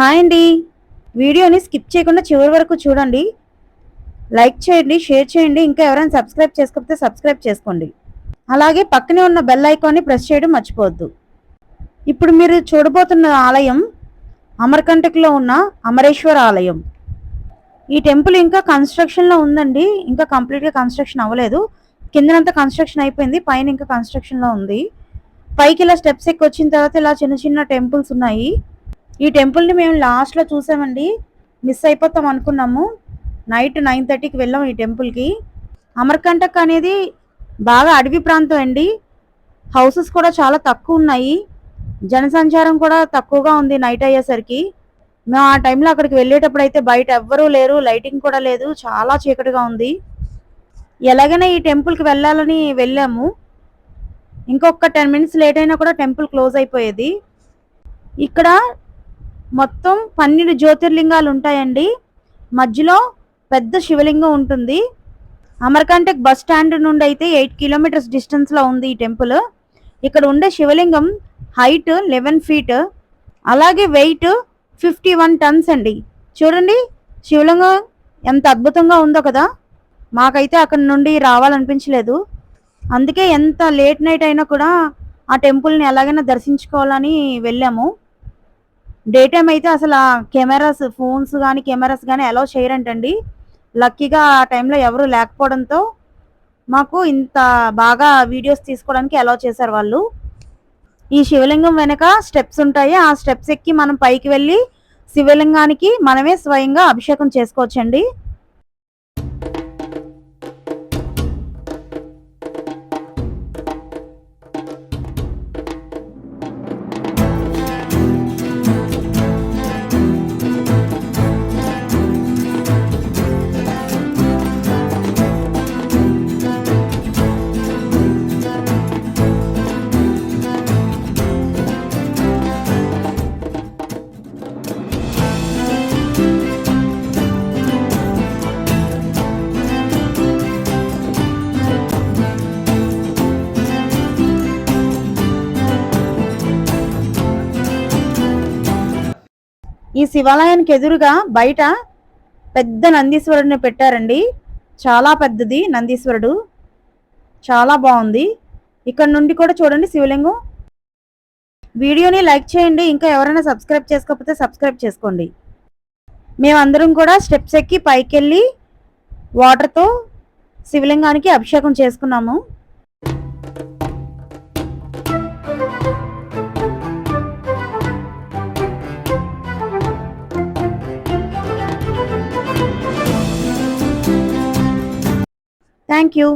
Hi అండి. వీడియోని skip చేయకుండా చివరి వరకు చూడండి. లైక్ చేయండి, షేర్ చేయండి. ఇంకా ఎవరైనా సబ్స్క్రైబ్ చేసుకోకపోతే సబ్స్క్రైబ్ చేసుకోండి. అలాగే పక్కనే ఉన్న బెల్ ఐకాన్ని ప్రెస్ చేయడం మర్చిపోవద్దు. ఇప్పుడు మీరు చూడబోతున్న ఆలయం అమర్కంటక్లో ఉన్న అమరేశ్వర ఆలయం. ఈ టెంపుల్ ఇంకా కన్స్ట్రక్షన్లో ఉందండి. ఇంకా కంప్లీట్గా కన్స్ట్రక్షన్ అవ్వలేదు. కిందనంతా కన్స్ట్రక్షన్ అయిపోయింది, పైన ఇంకా కన్స్ట్రక్షన్లో ఉంది. పైకి ఇలా స్టెప్స్ ఎక్కి వచ్చిన తర్వాత ఇలా చిన్న చిన్న టెంపుల్స్ ఉన్నాయి. ఈ టెంపుల్ని మేము లాస్ట్లో చూసామండి, మిస్ అయిపోతాం అనుకున్నాము. నైట్ 9:30కి వెళ్ళాం ఈ టెంపుల్కి. అమర్కంటక్ అనేది బాగా అడవి ప్రాంతం అండి. హౌసెస్ కూడా చాలా తక్కువ ఉన్నాయి, జనసంచారం కూడా తక్కువగా ఉంది. నైట్ అయ్యేసరికి మేము ఆ టైంలో అక్కడికి వెళ్ళేటప్పుడు అయితే బయట ఎవ్వరూ లేరు, లైటింగ్ కూడా లేదు, చాలా చీకటిగా ఉంది. ఎలాగైనా ఈ టెంపుల్కి వెళ్ళాలని వెళ్ళాము. ఇంకొక 10 మినిట్స్ లేట్ అయినా కూడా టెంపుల్ క్లోజ్ అయిపోయేది. ఇక్కడ మొత్తం 12 జ్యోతిర్లింగాలు ఉంటాయండి. మధ్యలో పెద్ద శివలింగం ఉంటుంది. అమర్కంటక్ బస్ స్టాండ్ నుండి అయితే 8 కిలోమీటర్స్ డిస్టెన్స్లో ఉంది ఈ టెంపుల్. ఇక్కడ ఉండే శివలింగం హైట్ 11 ఫీట్, అలాగే వెయిట్ 51 టన్స్ అండి. చూడండి శివలింగం ఎంత అద్భుతంగా ఉందో కదా. మాకైతే అక్కడ నుండి రావాలనిపించలేదు. అందుకే ఎంత లేట్ నైట్ అయినా కూడా ఆ టెంపుల్ని ఎలాగైనా దర్శించుకోవాలని వెళ్ళాము. డే టైం అయితే అసలు కెమెరాస్, ఫోన్స్ కానీ కెమెరాస్ కానీ అలౌ చేయరంటండి. లక్కీగా ఆ టైంలో ఎవరు లేకపోవడంతో మాకు ఇంత బాగా వీడియోస్ తీసుకోవడానికి అలౌ చేశారు వాళ్ళు. ఈ శివలింగం వెనక స్టెప్స్ ఉంటాయి. ఆ స్టెప్స్ ఎక్కి మనం పైకి వెళ్ళి శివలింగానికి మనమే స్వయంగా అభిషేకం చేసుకోవచ్చండి. ఈ శివాలయానికి ఎదురుగా బయట పెద్ద నందీశ్వరుడిని పెట్టారండి. చాలా పెద్దది నందీశ్వరుడు, చాలా బాగుంది. ఇక్కడ నుండి కూడా చూడండి శివలింగం. వీడియోని లైక్ చేయండి. ఇంకా ఎవరైనా సబ్స్క్రైబ్ చేసుకోకపోతే సబ్స్క్రైబ్ చేసుకోండి. మేమందరం కూడా స్టెప్స్ ఎక్కి పైకి వెళ్ళి వాటర్తో శివలింగానికి అభిషేకం చేసుకున్నాము. Thank you.